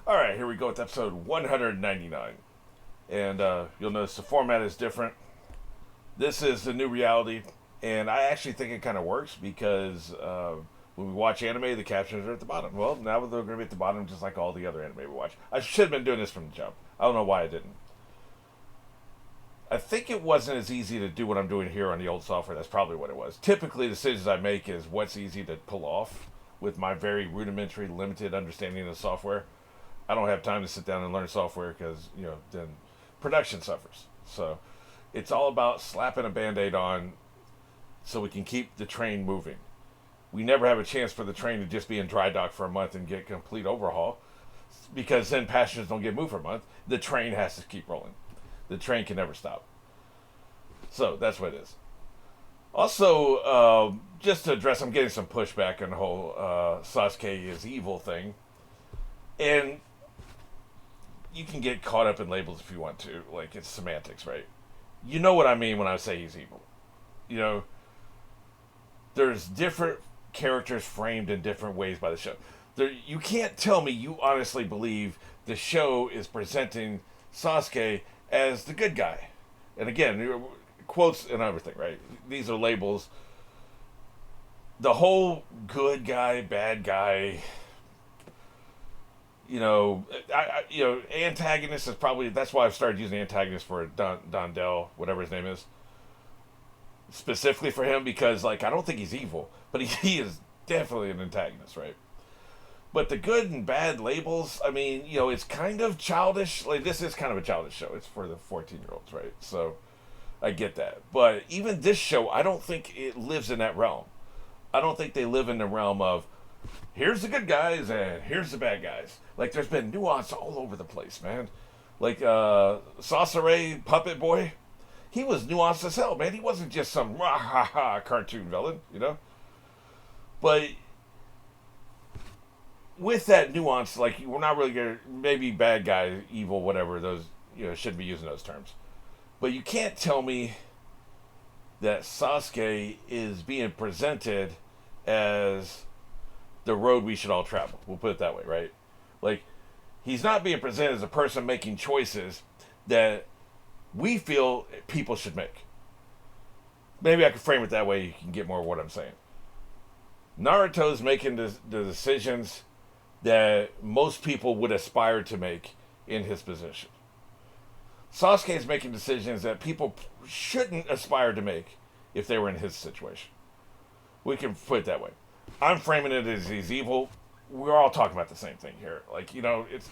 All right, here we go with episode 199. And you'll notice the format is different. This is the new reality, and I actually think it kind of works because when we watch anime, the captions are at the bottom. Well, now they're going to be at the bottom just like all the other anime we watch. I should have been doing this from the jump. I don't know why I didn't. I think it wasn't as easy to do what I'm doing here on the old software. That's probably what it was. Typically, the decisions I make is what's easy to pull off with my very rudimentary, limited understanding of software. I don't have time to sit down and learn software because, then production suffers. So it's all about slapping a band-aid on so we can keep the train moving. We never have a chance for the train to just be in dry dock for a month and get a complete overhaul because then passengers don't get moved for a month. The train has to keep rolling. The train can never stop. So that's what it is. Also, just to address, I'm getting some pushback on the whole Sasuke is evil thing. And you can get caught up in labels if you want to. Like, it's semantics, right? You know what I mean when I say he's evil. There's different characters framed in different ways by the show. You can't tell me you honestly believe the show is presenting Sasuke as the good guy. And again, quotes and everything, right? These are labels. The whole good guy, bad guy, antagonist is probably, that's why I've started using antagonist for Dondell, whatever his name is, specifically for him, because I don't think he's evil, but he is definitely an antagonist, right? But the good and bad labels, it's kind of childish. Like, this is kind of a childish show. It's for the 14-year-olds, right? So I get that. But even this show, I don't think it lives in that realm. I don't think they live in the realm of, here's the good guys and here's the bad guys. Like, there's been nuance all over the place, man. Like, Sasore, Puppet Boy, he was nuanced as hell, man. He wasn't just some cartoon villain, But with that nuance, we're not really going to, maybe bad guy, evil, whatever, those, shouldn't be using those terms. But you can't tell me that Sasuke is being presented as the road we should all travel. We'll put it that way, right? Like, he's not being presented as a person making choices that we feel people should make. Maybe I could frame it that way. You can get more of what I'm saying. Naruto's making the decisions that most people would aspire to make in his position. Sasuke is making decisions that people shouldn't aspire to make if they were in his situation. We can put it that way. I'm framing it as he's evil. We're all talking about the same thing here.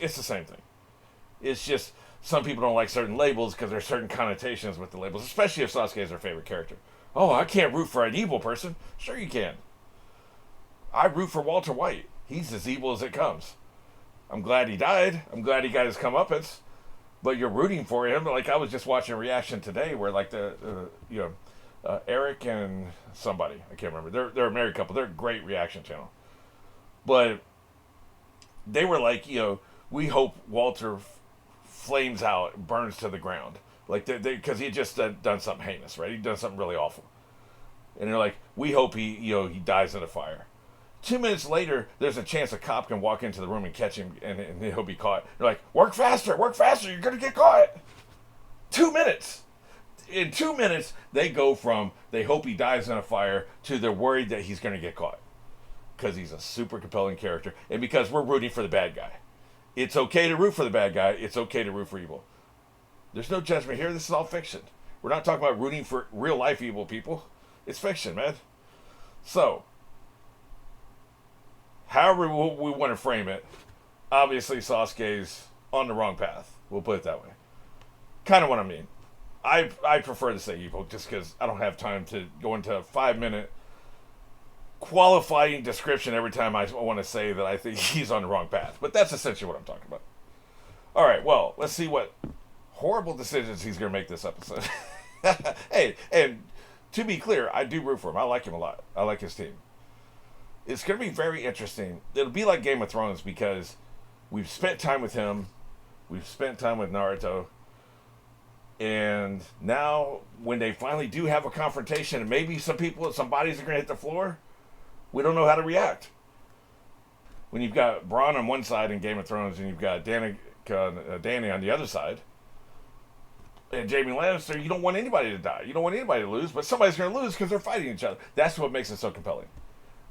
It's the same thing. It's just some people don't like certain labels because there's certain connotations with the labels, especially if Sasuke is their favorite character. Oh, I can't root for an evil person. Sure you can. I root for Walter White. He's as evil as it comes. I'm glad he died. I'm glad he got his comeuppance. But you're rooting for him. Like, I was just watching a reaction today where, Eric and somebody, I can't remember. They're a married couple. They're a great reaction channel. But they were like, we hope Walter flames out, burns to the ground. Like, because he had just done something heinous, right? He'd done something really awful. And they're like, we hope he dies in a fire. 2 minutes later, there's a chance a cop can walk into the room and catch him, and he'll be caught. They're like, work faster, you're going to get caught. 2 minutes. In 2 minutes, they go from they hope he dies in a fire to they're worried that he's going to get caught. Because he's a super compelling character, and because we're rooting for the bad guy. It's okay to root for the bad guy. It's okay to root for evil. There's no judgment here. This is all fiction. We're not talking about rooting for real-life evil people. It's fiction, man. So, however we want to frame it, obviously Sasuke's on the wrong path. We'll put it that way. Kind of what I mean. I prefer to say evil just because I don't have time to go into a 5-minute qualifying description every time I want to say that I think he's on the wrong path. But that's essentially what I'm talking about. All right, well, let's see what horrible decisions he's going to make this episode. Hey, and to be clear, I do root for him. I like him a lot. I like his team. It's going to be very interesting. It'll be like Game of Thrones because we've spent time with him. We've spent time with Naruto. And now, when they finally do have a confrontation, and maybe some bodies are going to hit the floor, we don't know how to react. When you've got Bronn on one side in Game of Thrones and you've got Dany on the other side, and Jaime Lannister, you don't want anybody to die. You don't want anybody to lose, but somebody's going to lose because they're fighting each other. That's what makes it so compelling.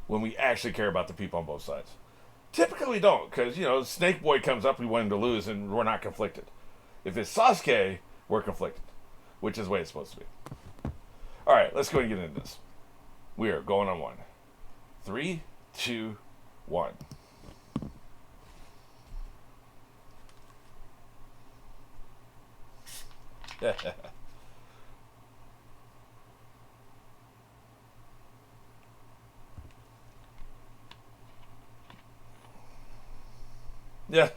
When we actually care about the people on both sides. Typically we don't, because, Snake Boy comes up, we want him to lose, and we're not conflicted. If it's Sasuke, we're conflicted, which is the way it's supposed to be. All right, let's go ahead and get into this. We are going on one. 3, 2, 1. Yeah.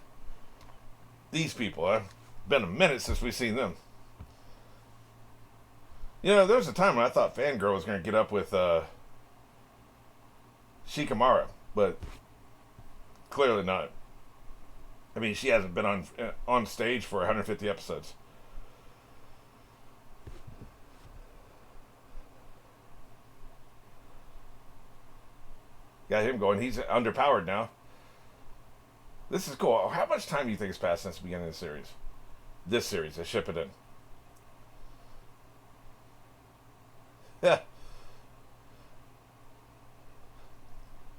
These people, huh? Been a minute since we've seen them. There was a time when I thought Fangirl was going to get up with Shikamaru, but clearly not. I mean, she hasn't been on stage for 150 episodes. Got him going. He's underpowered now. This is cool. How much time do you think has passed since the beginning of the series? This series, the Shippuden. Yeah.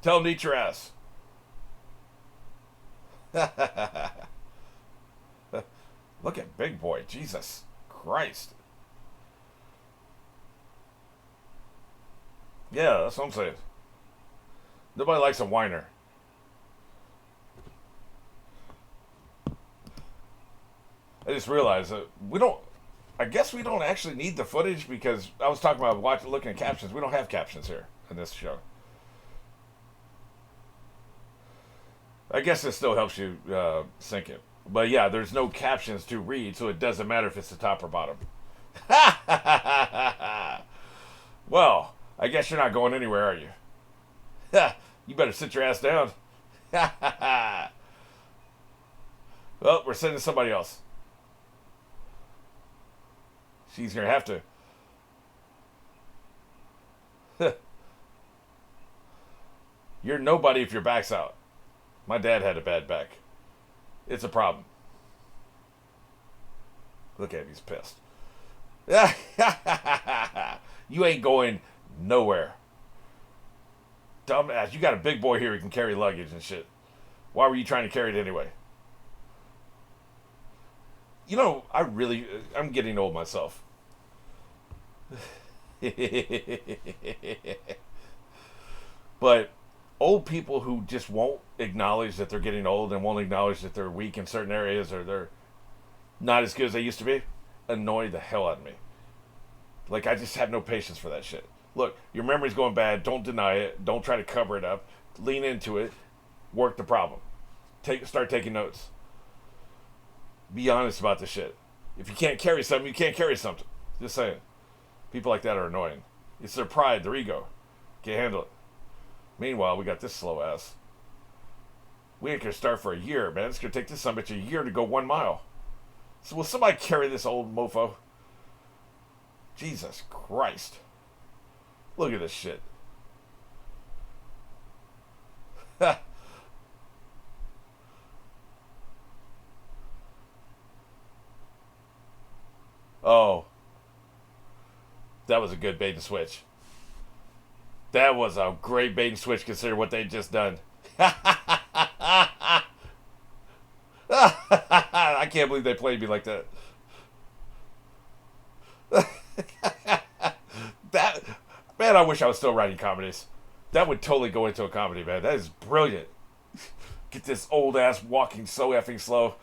Tell him to eat your ass. Look at Big Boy. Jesus Christ. Yeah, that's what I'm saying. Nobody likes a whiner. I just realized that I guess we don't actually need the footage because I was talking about looking at captions. We don't have captions here in this show. I guess it still helps you sync it. But yeah, there's no captions to read, so it doesn't matter if it's the top or bottom. Well, I guess you're not going anywhere, are you? You better sit your ass down. Well, we're sending somebody else. She's going to have to. You're nobody if your back's out. My dad had a bad back. It's a problem. Look at him, he's pissed. You ain't going nowhere. Dumbass, you got a big boy here who can carry luggage and shit. Why were you trying to carry it anyway? I'm getting old myself. But old people who just won't acknowledge that they're getting old and won't acknowledge that they're weak in certain areas or they're not as good as they used to be annoy the hell out of me. Like, I just have no patience for that shit. Look, your memory's going bad. Don't deny it. Don't try to cover it up. Lean into it. Work the problem. Start taking notes. Be honest about the shit. If you can't carry something, you can't carry something. Just saying. People like that are annoying. It's their pride, their ego. Can't handle it. Meanwhile, we got this slow ass. We ain't gonna start for a year, man. It's gonna take this son bitch a year to go 1 mile. So will somebody carry this old mofo? Jesus Christ. Look at this shit. Oh. That was a good bait and switch. That was a great bait and switch considering what they'd just done. I can't believe they played me like that. Man, I wish I was still writing comedies. That would totally go into a comedy, man. That is brilliant. Get this old ass walking so effing slow.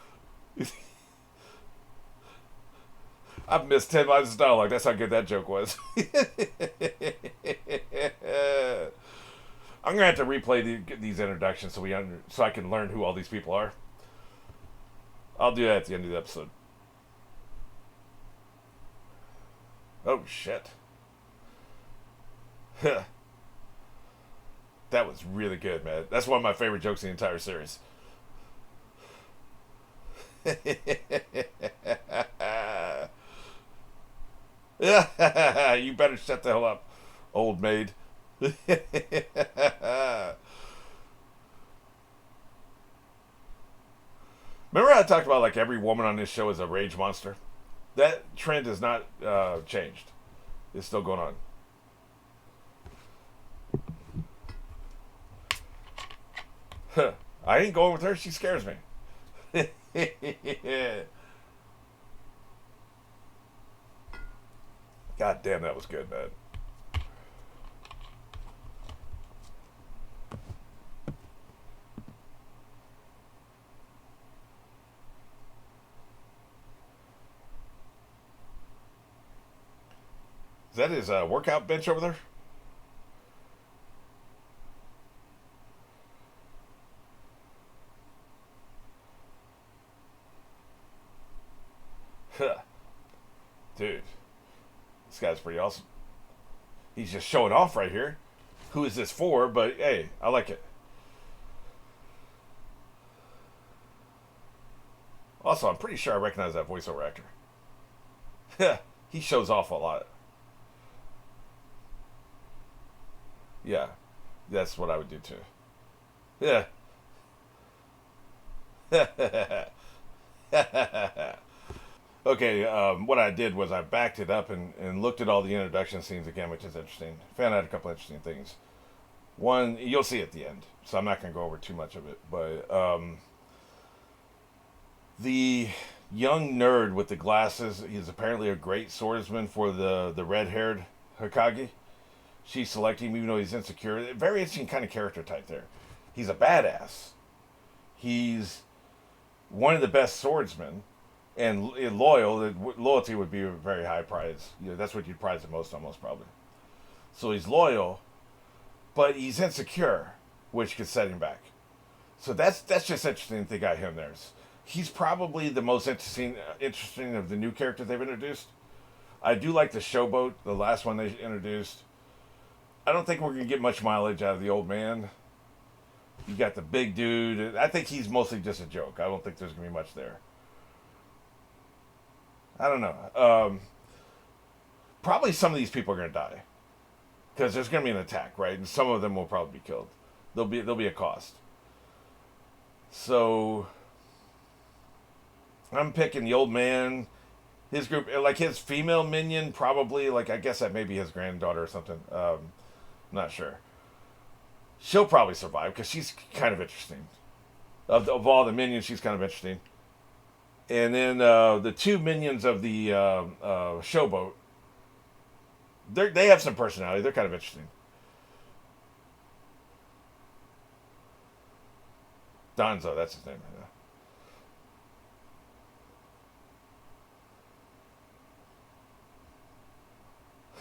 I've missed 10 lines of dialogue. That's how good that joke was. I'm gonna have to replay these introductions so I can learn who all these people are. I'll do that at the end of the episode. Oh shit. That was really good, man. That's one of my favorite jokes in the entire series. You better shut the hell up, old maid. I talked about like every woman on this show is a rage monster? That trend has not changed. It's still going on. I ain't going with her. She scares me. God damn, that was good, man. Is that his workout bench over there? Dude, this guy's pretty awesome. He's just showing off right here. Who is this for? But hey, I like it. Also, I'm pretty sure I recognize that voiceover actor. He shows off a lot. Yeah, that's what I would do too. Yeah. Okay, what I did was I backed it up and looked at all the introduction scenes again, which is interesting. Found out a couple interesting things. One, you'll see at the end, so I'm not going to go over too much of it. But the young nerd with the glasses, he's apparently a great swordsman for the red-haired Hokage. She's selecting him even though he's insecure. Very interesting kind of character type there. He's a badass. He's one of the best swordsmen and loyal. Loyalty would be a very high prize. You know, that's what you'd prize the most, almost probably. So he's loyal, but he's insecure, which could set him back. So that's just interesting. They got him there. He's probably the most interesting of the new characters they've introduced. I do like the showboat, the last one they introduced. I don't think we're gonna get much mileage out of the old man. You got the big dude. I think he's mostly just a joke. I don't think there's gonna be much there. I don't know. Probably some of these people are gonna die because there's gonna be an attack, right? And some of them will probably be killed. There'll be a cost. So I'm picking the old man. His group, like his female minion, probably like I guess that may be his granddaughter or something. Not sure. She'll probably survive because she's kind of interesting. Of all the minions, she's kind of interesting. And then the two minions of the showboat, they have some personality. They're kind of interesting. Donzo, that's his name.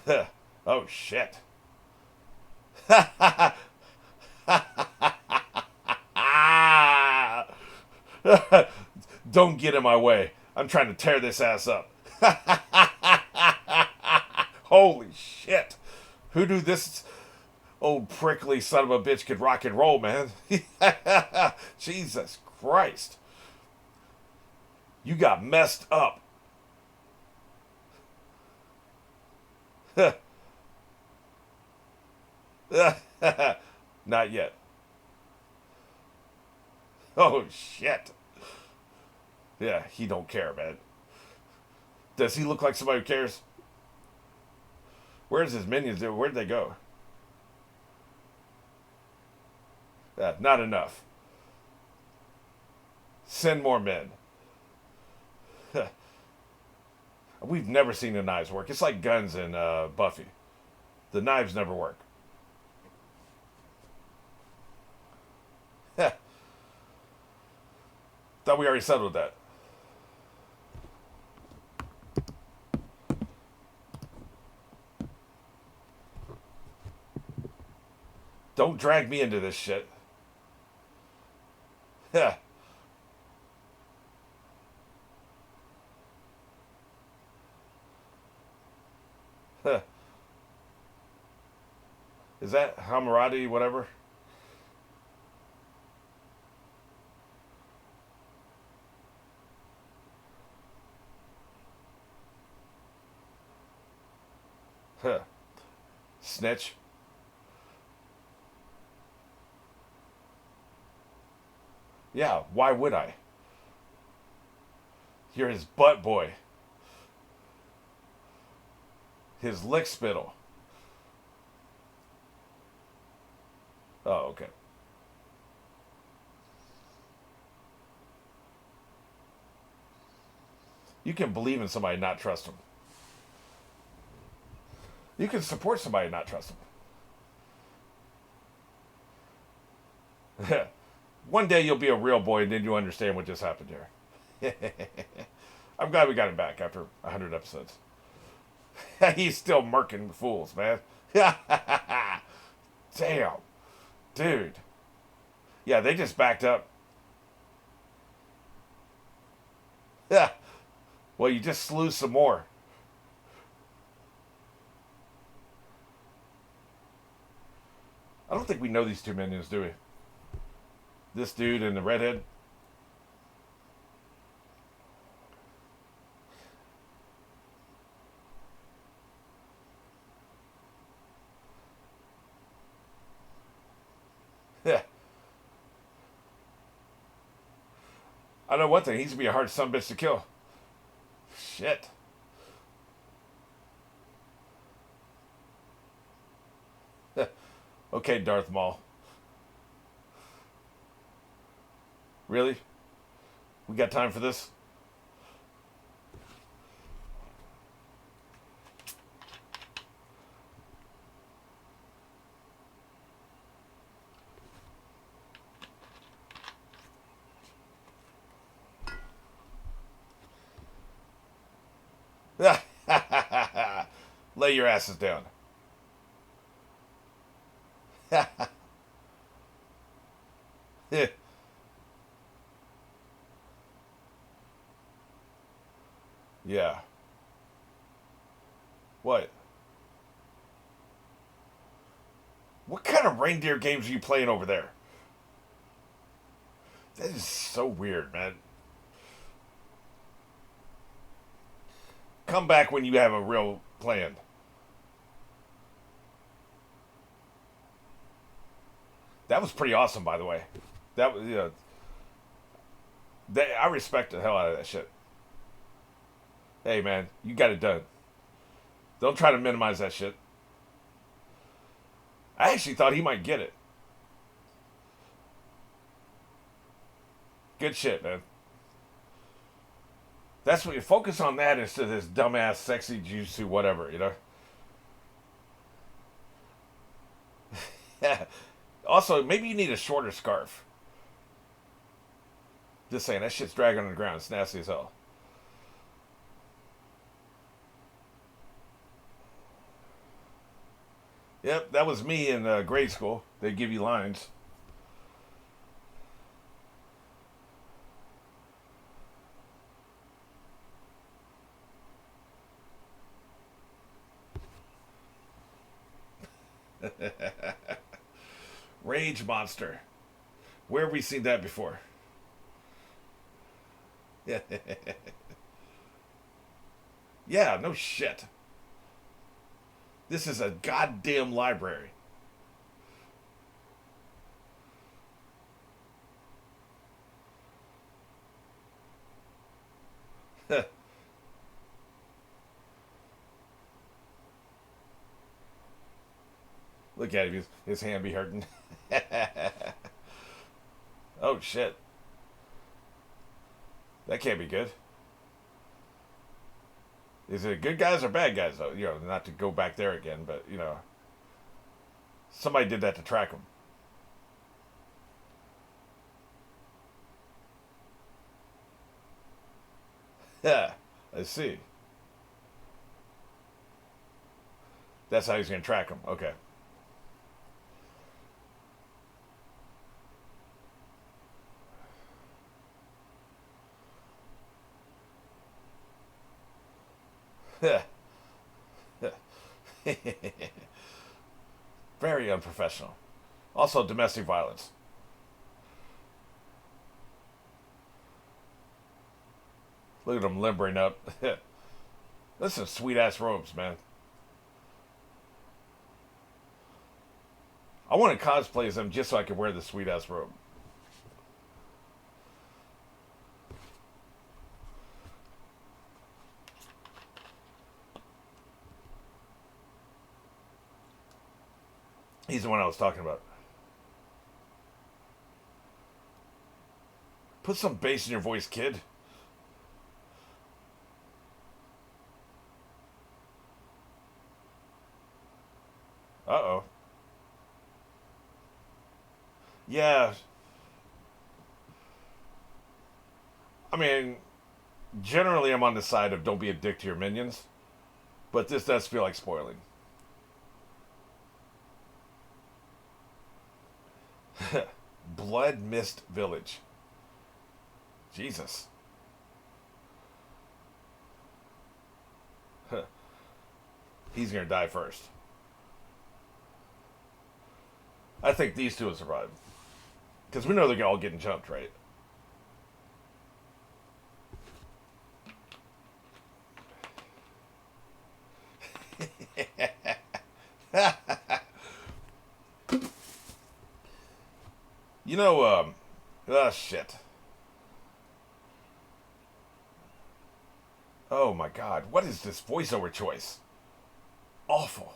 Yeah. Oh shit. Don't get in my way. I'm trying to tear this ass up. Holy shit. Who knew this old prickly son of a bitch could rock and roll, man? Jesus Christ. You got messed up. Not yet. Oh shit. Yeah, he don't care, man. Does he look like somebody who cares? Where's his minions? Where'd they go? Not enough. Send more men. We've never seen the knives work. It's like guns in Buffy. The knives never work. Thought we already settled that. Don't drag me into this shit. Yeah. Is that Hammurabi, whatever? Snitch. Yeah, why would I? You're his butt boy. His lick spittle. Oh, okay. You can believe in somebody and not trust them. You can support somebody and not trust them. One day you'll be a real boy and then you'll understand what just happened here. I'm glad we got him back after 100 episodes. He's still murking fools, man. Damn. Dude. Yeah, they just backed up. Yeah. Well, you just slew some more. I don't think we know these two minions, do we? This dude and the redhead. Yeah. I know one thing. He's gonna be a hard son bitch to kill. Shit. Okay, Darth Maul. Really? We got time for this? Lay your asses down. Yeah. What? What kind of reindeer games are you playing over there? That is so weird, man. Come back when you have a real plan. That was pretty awesome, by the way. That was, I respect the hell out of that shit. Hey, man, you got it done. Don't try to minimize that shit. I actually thought he might get it. Good shit, man. That's what you focus on that instead of this dumbass, sexy jutsu, whatever, you know? Also, maybe you need a shorter scarf. Just saying, that shit's dragging on the ground. It's nasty as hell. Yep, that was me in grade school. They give you lines. Rage monster. Where have we seen that before? Yeah, no shit. This is a goddamn library. Look at him, his hand be hurting. Oh shit. That can't be good. Is it good guys or bad guys though? You know, not to go back there again, but you know, somebody did that to track him. Yeah, I see. That's how he's gonna track him. Okay. Very unprofessional. Also, domestic violence. Look at them limbering up. Listen, sweet ass robes, man. I want to cosplay as them just so I can wear the sweet ass robe. He's the one I was talking about. Put some bass in your voice, kid. Uh-oh. Yeah. I mean, generally I'm on the side of don't be a dick to your minions, but this does feel like spoiling. Blood Mist Village. Jesus. He's gonna die first. I think these two will survive. Because we know they're all getting jumped, right? You know, oh shit. Oh my god, what is this voiceover choice? Awful.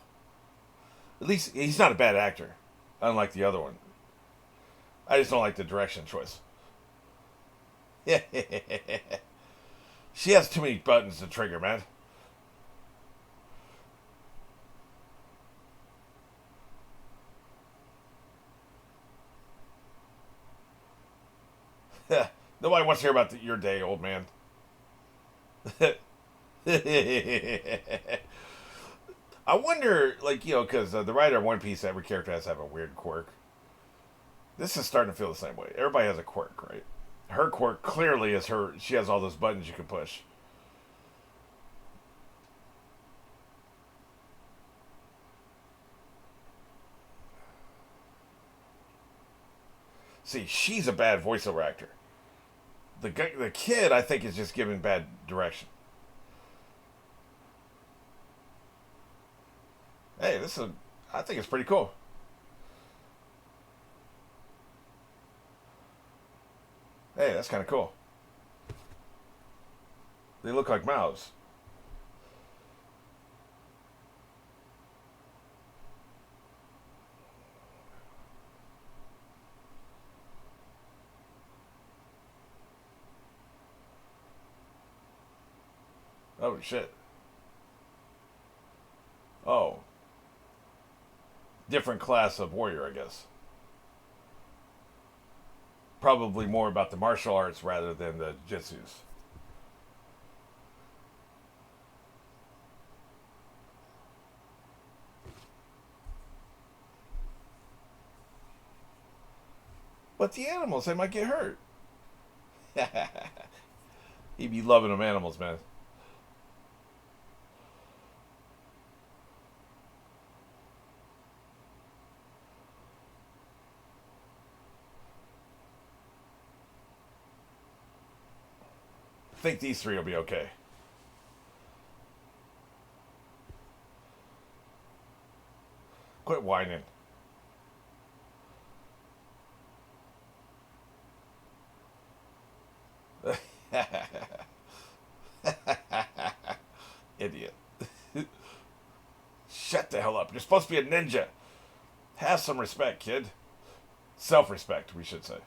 At least he's not a bad actor, unlike the other one. I just don't like the direction choice. She has too many buttons to trigger, man. Nobody wants to hear about your day, old man. I wonder, like, because the writer of One Piece, every character has to have a weird quirk. This is starting to feel the same way. Everybody has a quirk, right? Her quirk clearly is she has all those buttons you can push. See, she's a bad voiceover actor. The kid, I think, is just given bad direction. Hey, I think it's pretty cool. Hey, that's kind of cool. They look like mouths. Oh, shit. Oh. Different class of warrior, I guess. Probably more about the martial arts rather than the jitsus. But the animals, they might get hurt. He'd be loving them animals, man. I think these three will be okay. Quit whining. Idiot. Shut the hell up. You're supposed to be a ninja. Have some respect, kid. Self-respect, we should say.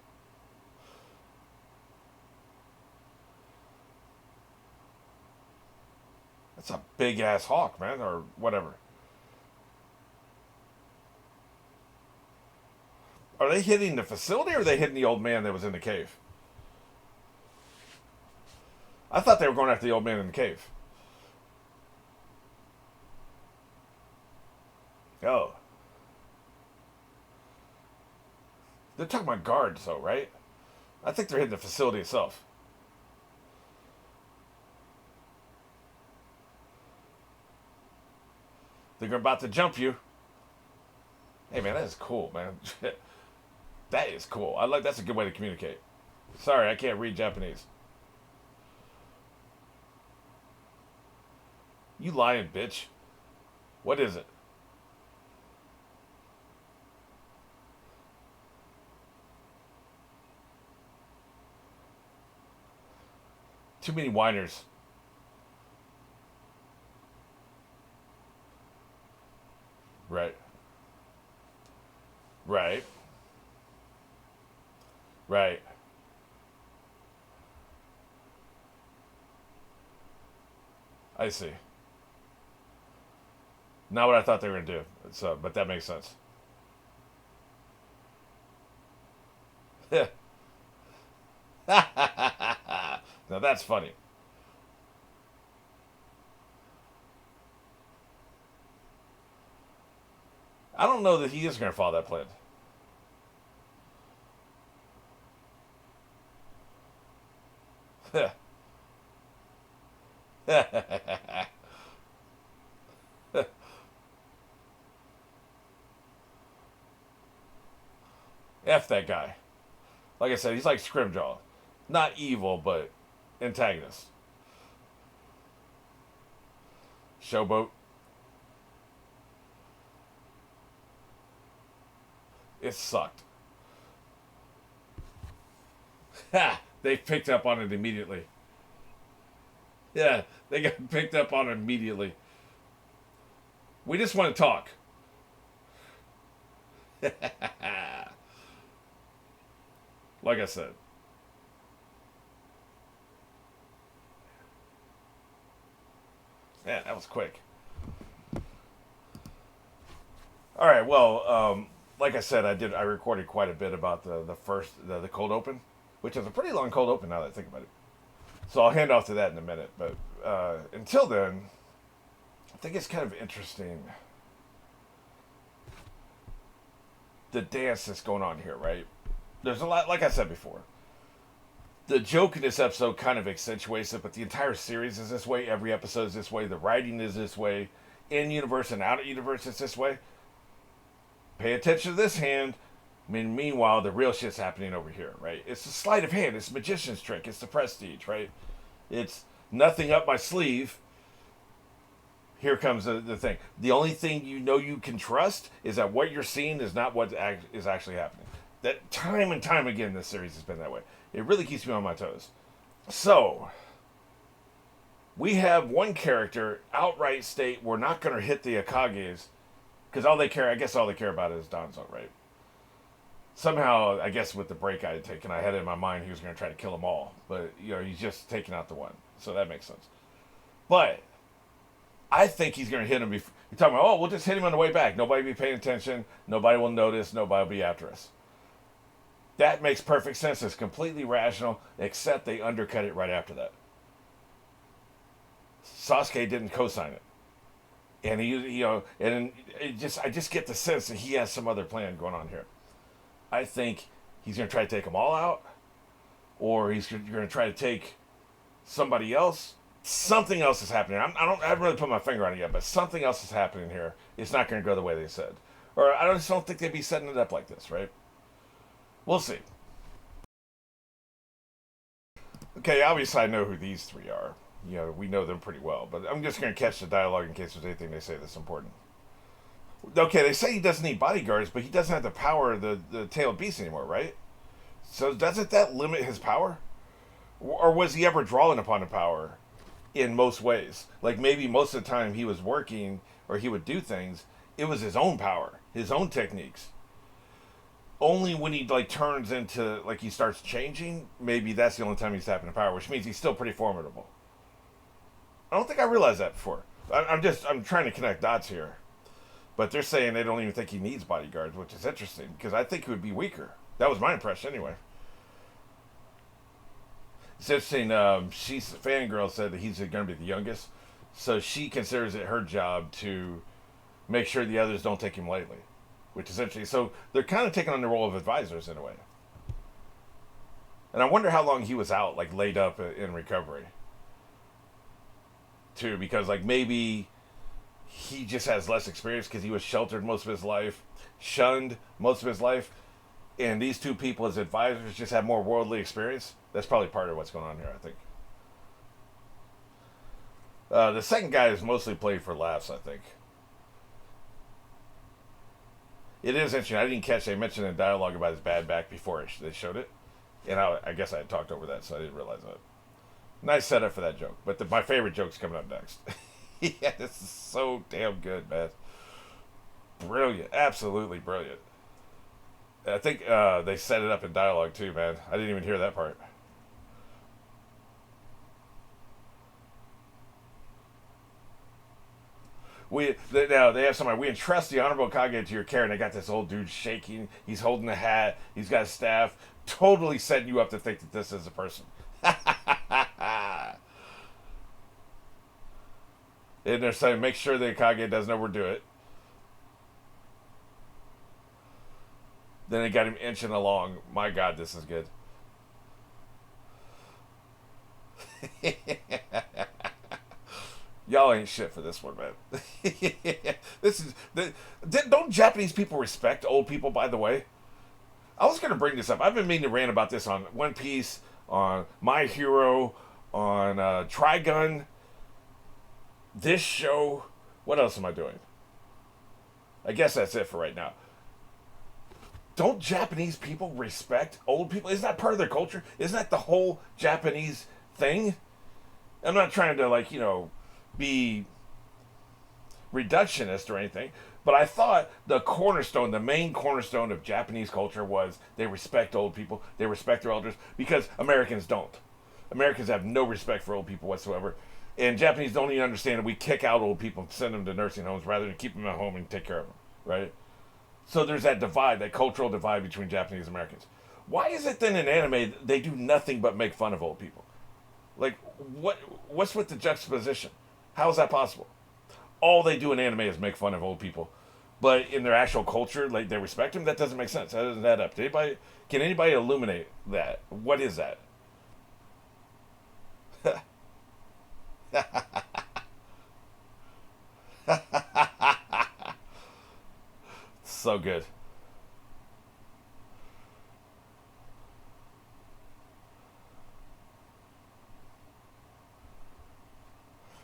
That's a big ass hawk, man, or whatever. Are they hitting the facility or are they hitting the old man that was in the cave? I thought they were going after the old man in the cave. Oh. They're talking about guards, though, right? I think they're hitting the facility itself. They're about to jump you. Hey, man, that is cool, man. That is cool. That's a good way to communicate. Sorry, I can't read Japanese. You lying, bitch. What is it? Too many whiners. Right. Right. I see. Not what I thought they were gonna do. So, but that makes sense. Now that's funny. I don't know that he is gonna follow that plan. F that guy. Like I said, he's like Scrimjaw. Not evil, but antagonist. Showboat. It sucked. Ha! They picked up on it immediately. Yeah, they got picked up on it immediately. We just want to talk. Like I said. Man, that was quick. All right, well, like I said, I recorded quite a bit about the cold open, which is a pretty long cold open now that I think about it. So I'll hand off to that in a minute. But until then, I think it's kind of interesting the dance that's going on here, right? There's a lot, like I said before. The joke in this episode kind of accentuates it, but the entire series is this way. Every episode is this way. The writing is this way. In universe and out of universe, it's this way. Pay attention to this hand. I mean, meanwhile, the real shit's happening over here, right? It's a sleight of hand. It's a magician's trick. It's the prestige, right? It's nothing up my sleeve. Here comes the thing. The only thing you know you can trust is that what you're seeing is not what is actually happening. That time and time again, this series has been that way. It really keeps me on my toes. So, we have one character outright state we're not going to hit the Akages because all they care about is Danzo, right? Somehow, I guess with the break I had taken, I had it in my mind he was going to try to kill them all. But, he's just taking out the one. So that makes sense. But I think he's going to hit him before. You're talking about, we'll just hit him on the way back. Nobody will be paying attention. Nobody will notice. Nobody will be after us. That makes perfect sense. It's completely rational, except they undercut it right after that. Sasuke didn't co-sign it. And I just get the sense that he has some other plan going on here. I think he's going to try to take them all out, or you're going to try to take somebody else. Something else is happening. I haven't really put my finger on it yet, but something else is happening here. It's not going to go the way they said. Or I just don't think they'd be setting it up like this, right? We'll see. Okay, obviously I know who these three are. We know them pretty well, but I'm just going to catch the dialogue in case there's anything they say that's important. Okay, they say he doesn't need bodyguards, but he doesn't have the power of the tailed beast anymore, right? So doesn't that limit his power? Or was he ever drawing upon the power in most ways? Like maybe most of the time he was working or he would do things, it was his own power, his own techniques. Only when he turns into he starts changing, maybe that's the only time he's tapping the power, which means he's still pretty formidable. I don't think I realized that before. I'm trying to connect dots here. But they're saying they don't even think he needs bodyguards, which is interesting, because I think he would be weaker. That was my impression, anyway. It's interesting, Fangirl said that he's going to be the youngest, so she considers it her job to make sure the others don't take him lightly, which is interesting. So they're kind of taking on the role of advisors, in a way. And I wonder how long he was out, laid up in recovery. Too, because, maybe he just has less experience because he was sheltered most of his life, shunned most of his life, and these two people as advisors just have more worldly experience. That's probably part of what's going on here, I think. The second guy is mostly played for laughs, I think. It is interesting. I didn't catch they mentioned in dialogue about his bad back before they showed it, and I guess I had talked over that, so I didn't realize that. Nice setup for that joke, but my favorite joke's coming up next. Yeah, this is so damn good, man. Brilliant. Absolutely brilliant. I think they set it up in dialogue too, man. I didn't even hear that part. Now they have somebody. We entrust the honorable Kage to your care, and they got this old dude shaking. He's holding a hat. He's got a staff, totally setting you up to think that this is a person. And they're saying, make sure the Kage doesn't overdo it. Then they got him inching along. My God, this is good. Y'all ain't shit for this one, man. This is don't Japanese people respect old people? By the way, I was gonna bring this up. I've been meaning to rant about this on One Piece, on My Hero, on Trigun. This show. What else am I doing? I guess that's it for right now. Don't Japanese people respect old people? Isn't that part of their culture? Isn't that the whole Japanese thing? I'm not trying to be reductionist or anything, but I thought the main cornerstone of Japanese culture was they respect old people, they respect their elders, because Americans don't. Americans have no respect for old people whatsoever, and Japanese don't even understand that we kick out old people and send them to nursing homes rather than keep them at home and take care of them, right? So there's that divide, that cultural divide between Japanese and Americans. Why is it then in anime they do nothing but make fun of old people? Like, what's with the juxtaposition? How is that possible? All they do in anime is make fun of old people, but in their actual culture, like, they respect them. That doesn't make sense. That doesn't add up. Can anybody illuminate that? What is that? So good.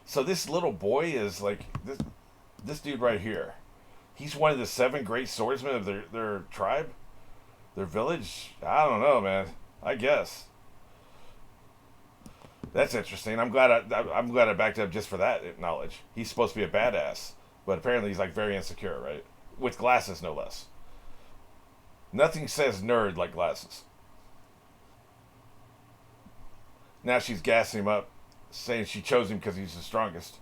So this little boy is like this dude right here. He's one of the 7 great swordsmen of their tribe, their village. I don't know, man. I guess that's interesting. I'm glad I backed up just for that knowledge. He's supposed to be a badass, but apparently he's like very insecure, right? With glasses, no less. Nothing says nerd like glasses. Now she's gassing him up, saying she chose him because he's the strongest.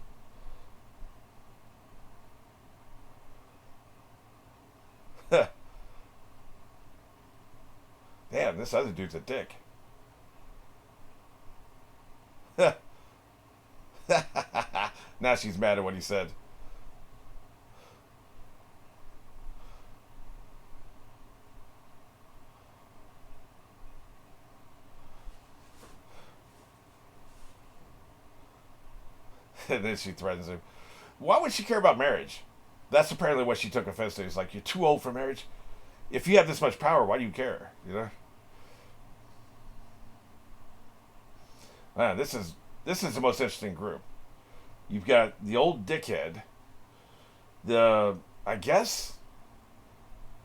Damn, this other dude's a dick. Now she's mad at what he said. And then she threatens him. Why would she care about marriage? That's apparently what she took offense to. He's like, you're too old for marriage? If you have this much power, why do you care? You know? Man, this is the most interesting group. You've got the old dickhead, the, I guess,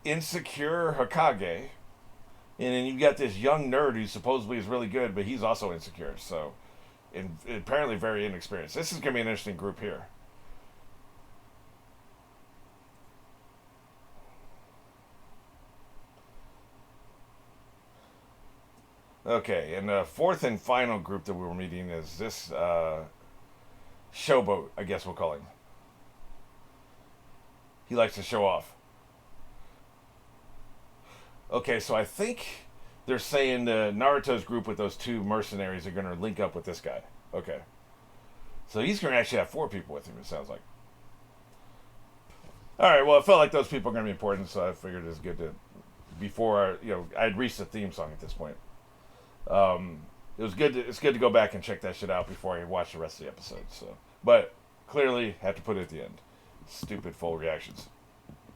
insecure Hokage, and then you've got this young nerd who supposedly is really good, but he's also insecure, so, and apparently very inexperienced. This is going to be an interesting group here. Okay, and the fourth and final group that we were meeting is this showboat, I guess we'll call him. He likes to show off. Okay, so I think they're saying Naruto's group with those 2 mercenaries are going to link up with this guy. Okay. So he's going to actually have 4 people with him, it sounds like. Alright, well, it felt like those people are going to be important, so I figured it was good to, before, I'd reached the theme song at this point. It was good. It's good to go back and check that shit out before I watch the rest of the episode. So, but clearly, have to put it at the end. Stupid full reactions.